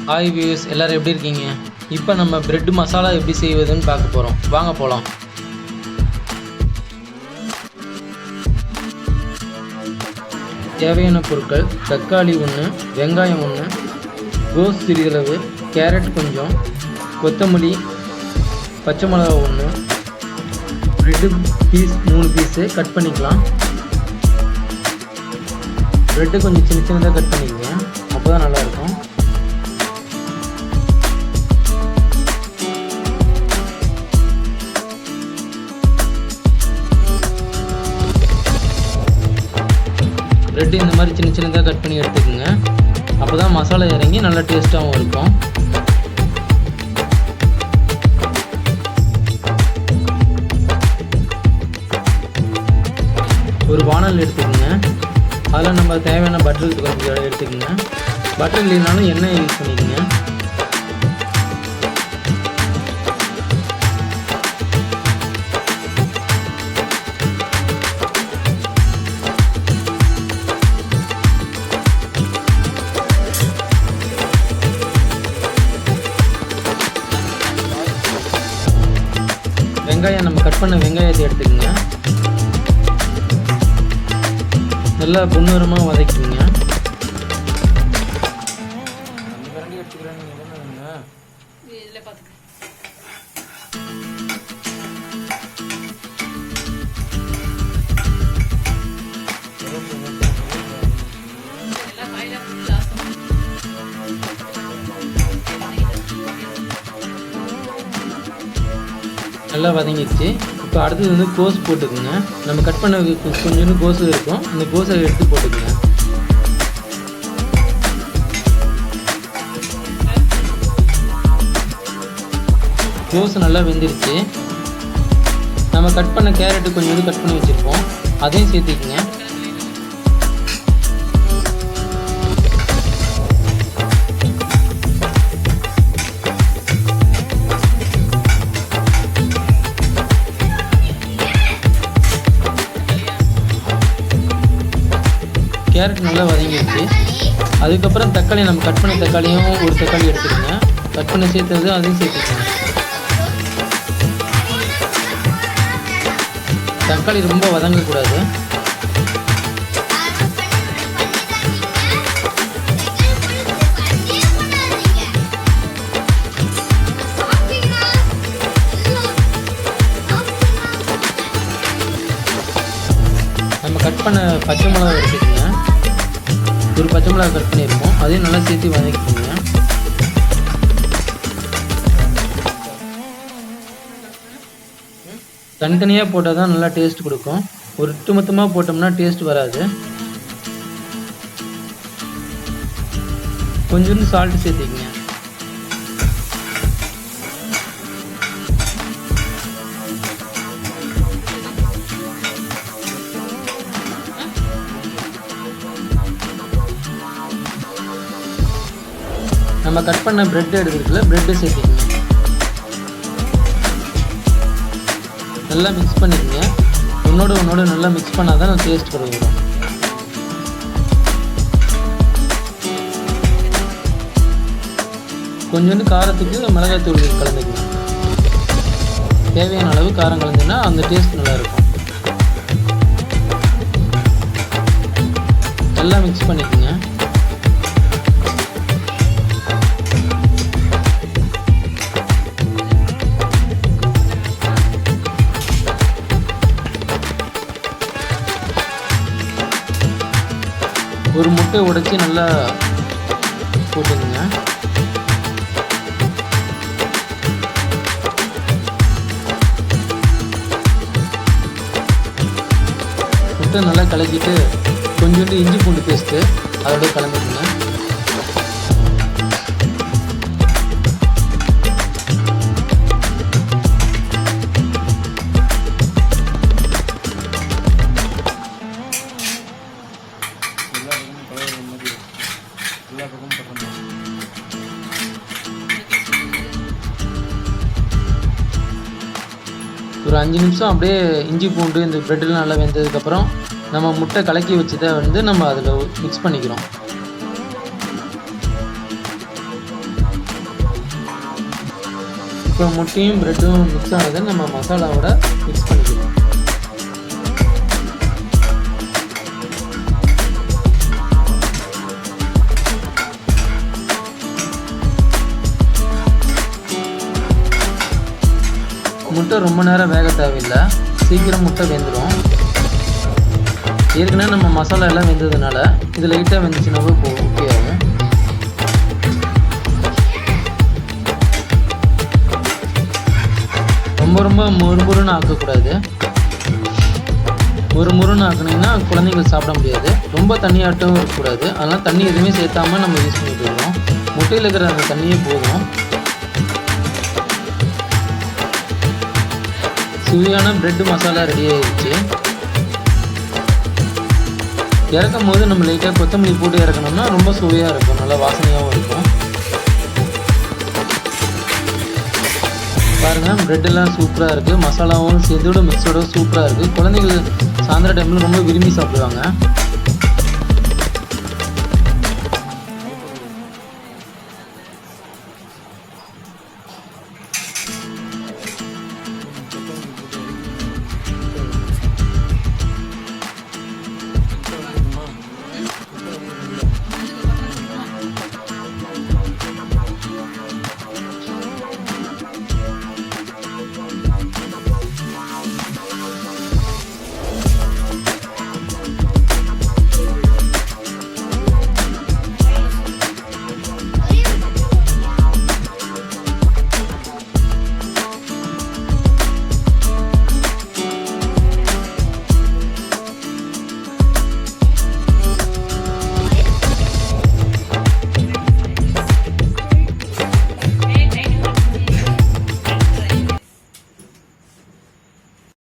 Hi views, எல்லோரும் எப்படி இருக்கீங்க? இப்போ நம்ம பிரெட் மசாலா எப்படி செய்வதுன்னு பார்க்க போகிறோம். வாங்க போகலாம். தேவையான பொருட்கள்: தக்காளி 1, வெங்காயம் 1, கோஸ் சிறிதளவு, கேரட் கொஞ்சம், கொத்தமல்லி, பச்சை மிளகா 1, பிரெட்டு பீஸ் 3 பீஸு கட் பண்ணிக்கலாம். பிரெட்டு கொஞ்சம் சின்ன சின்னதாக கட் பண்ணிக்கங்க, அப்போ தான் நல்லாயிருக்கும். பிரெட்டு இந்த மாதிரி சின்ன சின்னதாக கட் பண்ணி எடுத்துக்கோங்க, அப்போ தான் மசாலா இறங்கி நல்லா டேஸ்ட்டாகவும் இருக்கும். ஒரு வானல் எடுத்துக்கோங்க, அதில் நம்ம தேவையான பட்டர் கொஞ்சம் எடுத்துக்கோங்க. பட்டர் இல்லைனாலும் எண்ணெய் யூஸ் பண்ணிக்கோங்க. வெங்காயம், நம்ம கட் பண்ண வெங்காயத்தை எடுத்துக்கோங்க, நல்லா பொன்னிறமாக வதக்கிங்க. நல்லா வதங்கிடுச்சு. இப்போ அடுத்தது வந்து கோஸ் போட்டுக்குங்க. நம்ம கட் பண்ண கொஞ்சோண்டு கோஸ் இருக்கும், இந்த கோஸை எடுத்து போட்டுக்குங்க. கோஸ் நல்லா வெந்துருச்சு. நம்ம கட் பண்ண கேரட்டு கொஞ்சோண்டு கட் பண்ணி வச்சுருப்போம், அதையும் சேர்த்துக்குங்க. கேரட் நல்லா வதங்கிடுச்சு. அதுக்கப்புறம் தக்காளி, நம்ம கட் பண்ணி தக்காளியும் ஒரு தக்காளி எடுத்துக்கோங்க, கட் பண்ணி சேர்த்தது அதையும் சேர்த்துக்கோங்க. தக்காளி ரொம்ப வதங்கக்கூடாது. நம்ம கட் பண்ண பச்சை மிளகா எடுத்துக்கோங்க, ஒரு பச்சை மிளகா கட் பண்ணியிருக்கோம், அதையும் நல்லா சேர்த்து வதக்கிக்கோங்க. தனித்தனியாக போட்டால் தான் நல்லா டேஸ்ட் கொடுக்கும், ஒரு ஒட்டுமொத்தமாக போட்டோம்னா டேஸ்ட் வராது. கொஞ்சோண்டு சால்ட் சேர்த்துக்கங்க. நம்ம கட் பண்ண பிரெட் எடுத்துருக்குல, பிரெட்டு சேர்த்துக்கங்க. நல்லா மிக்ஸ் பண்ணிக்கங்க. ஒன்னோட நல்லா மிக்ஸ் பண்ணால் தான் டேஸ்ட் வரும். கொஞ்சோண்டு காரத்துக்கு மிளகாய்த்தூள் கலந்துக்கங்க. தேவையான அளவு காரம் கலந்துன்னா அந்த டேஸ்ட் நல்லாயிருக்கும். நல்லா மிக்ஸ் பண்ணிக்கங்க. ஒரு முட்டை உடைச்சி நல்லா போட்டுக்குங்க. முட்டை நல்லா கலக்கிட்டு கொஞ்சோண்டு இஞ்சி பூண்டு பேஸ்ட்டு அதோட கலந்துக்குங்க. ஒரு 5 நிமிஷம் அப்படியே இஞ்சி பூண்டு இந்த ப்ரெட்டெலாம் நல்லா வெந்ததுக்கப்புறம் நம்ம முட்டை கலக்கி வச்சதை வந்து நம்ம அதில் மிக்ஸ் பண்ணிக்கிறோம். இப்போ முட்டையும் ப்ரெட்டும் மிக்ஸ் ஆனதை நம்ம மசாலாவோட மிக்ஸ் பண்ணிக்கலாம். முட்டை ரொம்ப நேரம் வேக தேவையில்லை, சீக்கிரம் முட்டை வெந்துடும். ஏற்கனவே நம்ம மசாலா எல்லாம் வெந்ததுனால இது லைட்டாக வெந்துச்சுனாவே ஓகே ஆகும். ரொம்ப முறுமுறுன்னு ஆக்கக்கூடாது. முறுமுறுன்னு ஆக்குனீங்கன்னா குழந்தைகள் சாப்பிட முடியாது. ரொம்ப தண்ணியாட்டம் இருக்கக்கூடாது. அதனால் தண்ணி எதுவுமே சேர்த்தாமல் நம்ம யூஸ் பண்ணிட்டு இருக்கோம். முட்டையில் இருக்கிற அந்த தண்ணியே போதும். சுவையான பிரெட் மசாலா ரெடி ஆயிடுச்சு. இறக்கும் போது நம்ம லைட்டாக கொத்தமல்லி போட்டு இறக்கணும்னா ரொம்ப சுவையாக இருக்கும், நல்லா வாசனையாகவும் இருக்கும். பாருங்கள், ப்ரெட்டெல்லாம் சூப்பராக இருக்குது, மசாலாவும் சேர்த்தோட மிக்ஸோட சூப்பராக இருக்குது. குழந்தைகள் சாயந்தர டைமில் ரொம்ப விரும்பி சாப்பிடுவாங்க.